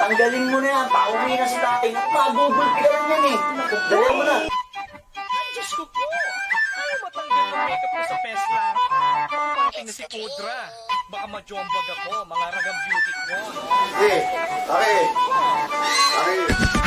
tanggalin mo na yan. Pauwi na si tatay. Magugulpi ka lang yan eh. Dali mo na. Diyos ko po! Ayaw matanggal ang makeup ko sa Pesla. Pangpating na si Kudra. Baka majombag ako, mga ragang beauty ko, no? Okay.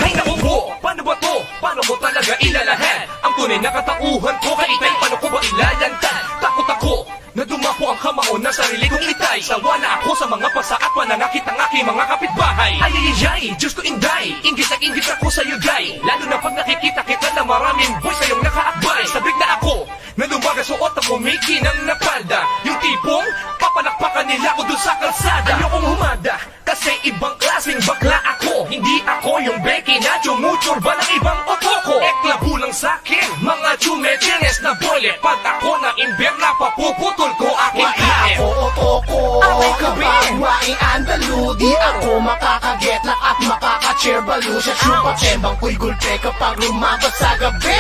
Hay naku po! Paano ba to? Paano mo talaga ilalahan? Ang tunay na katauhan ko kay Itay, paano ko ba ilalantan? Takot ako na dumapo ang kamao ng sarili kong Itay. Sawa na ako sa mga pasa at pananakit ng aking mga kapitbahay. Ayayayay, Diyos ko inday, inggit at inggit ako sa'yo gay. Lalo na pag nakikita kita na maraming boys sa'yong nakaakbay. Sabik na ako na lumagasuot ako may kinang na palda. Yung tipong papalakpakan nila ako dun sa kalsada. Ayokong humada kasi ibang klaseng bakla ako. Hindi ako yung Becky na tumuturba ng ibang otoko. Eklabo lang sa'kin mga chumetines na bole. Pag ako na imberna papuputol ko aking kain. Ako otoko, kapag waing andalo, di ako makakagetlak at makaka-cheerbalo. Siya chupa tembang ko'y gulpe kapag lumabas sa gabi.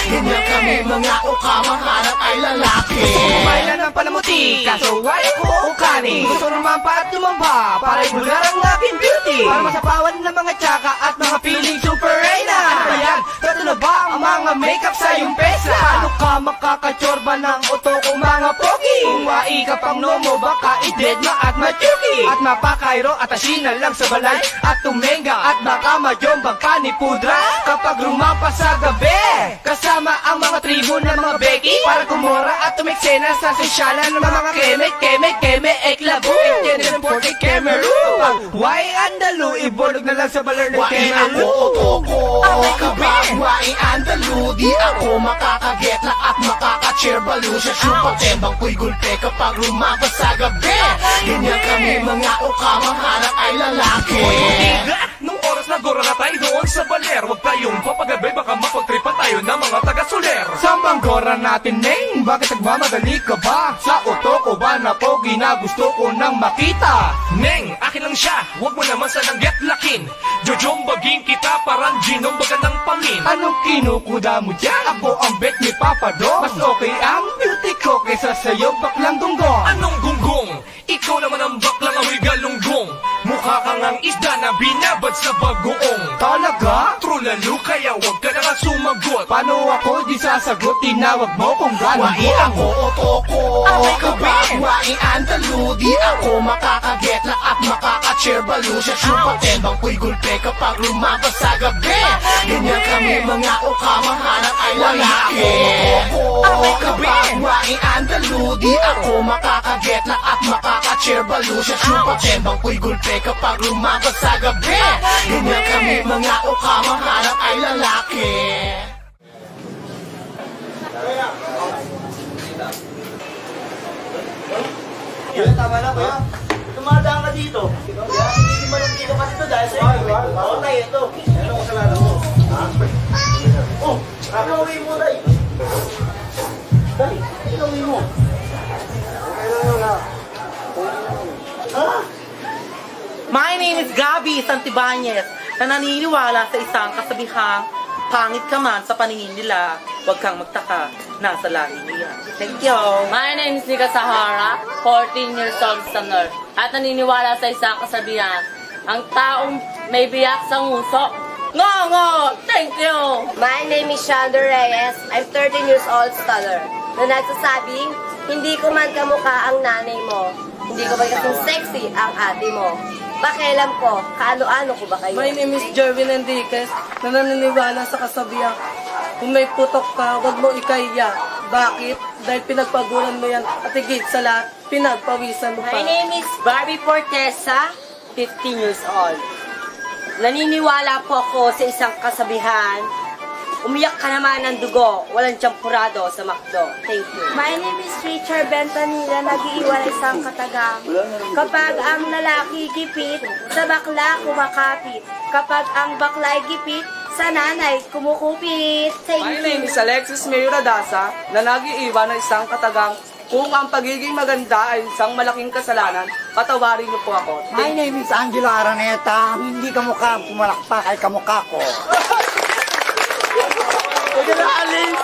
Ganyan kami mga ukamahanap ay lalaki. Kumailan ng palamuti, kaso wala ko ukani. Gusto naman pa at tumamba, para ibulgar ang aking beauty. Para masapawan ng mga tsaka at mga feeling super reyna. Ano ba yan? Totoo ba ang mga makeup sa iyong pesa? Paano ka makakachorba ng uto ko mga pogi? Kung wai ka pang nomo, baka i-dead ma at machuki. At mapakairo at asinan lang sa balay at tumenga. At baka majombang pa ni Pudra kapag rumapa sa gabi. Kasama ang mga tribo ng mga Becky para kumora at tumiksena sa sosyalan ng mga keme, eklabo, and 40 kemeru. Why andalo, ibolog na lang sa balar ng Waing ako kemeru. otoko, kapag waing andalo, di ako makakagetlak at makaka-cheerbalo. Siya chupa tembang ko'y gulpe kapag lumabas sa gabi. Ganyan kami mga ukamahanap ay lalaki. Nung oras na gora na tayo doon sa baler. Huwag tayong papagabi, baka mapagtripan tayo ng mga taga-soler. Sa banggora natin, Neng, bakit nagmamadali ka ba? Sa uto ko ba na pogi na gusto ko nang makita? Neng, akin lang siya, huwag mo naman sanang getlakin. Jojombagin kita parang ginombagan ng pangin. Anong kinukuda mo dyan? Ako ang bet ni Papa Dong. Mas okay ang beauty ko kaysa sa'yo baklang dunggong. Anong gunggong? Ikaw naman ang baklang amoy galunggong. Mukha kang ang isda na binabad sa bagoong. Talaga? True lalo, kaya huwag ka na nga sumagot. Paano ako di sasagot? Tinawag mo kung Waing gano'n ako otoko, kapag waing andalo, di ako makakagetlak at makaka-cheerbalo. Siya chupa tembang ko'y gulpe kapag lumabas sa gabi. Ganyan kami mga ukamahanap ay lalaki. Kapag waing andalo, di ako makakagetlak at makaka-cheerbalo. Siya chupa tembang ko'y gulpe kapag lumabas sa gabi. Ganyan kami mga ukamahanap ay lalaki. Tama na kuya. Tumadaan ka dito. Hindi ba lang dito kasi ito dahil sa'yo. Oo tayo ito. Ano ko kasalanan mo? Oh, inuwi mo tayo. Dali, inuwi mo. Ha? My name is Gabby Santibanez na naniniwala sa isang kasabihang pangit ka man sa paningin nila, huwag kang magtaka, nasa lahi niya. Thank you! My name is Nika Sahara, 14 years old stunner, at naniniwala sa isang kasabihan, ang taong may biyak sa nguso. Ngo! Thank you! My name is Shandor Reyes. I'm 13 years old scholar na nagsasabing, hindi ko man kamukha ang nanay mo. Hindi ko man kasing sexy ang ate mo. Pakialam ko, kaano-ano ko ba kayo? My name is Jervin Enriquez na naniniwala sa kasabihan, kung may putok ka, huwag mo ikaiya. Bakit? Dahil pinagpagulan mo yan at higit sa lahat, pinagpawisan mo pa. My name is Barbie Portesa, 15 years old. Naniniwala po ako sa isang kasabihan, umiyak ka naman ng dugo, walang tsampurado sa McDo. Thank you. My name is Richard Bentanilla, nag-iiwan isang katagang. Kapag ang lalaki gipit, sa bakla kumakapit. Kapag ang bakla'y gipit, sa nanay kumukupit. Thank My you. name is Alexis Mayura Dasa na nag-iiwan ng isang katagang, kung ang pagiging maganda ay isang malaking kasalanan, patawarin niyo po ako. My name is Angelo Araneta. Hindi kamukha pumalakpak ay kamukha ko. Huwag na alis!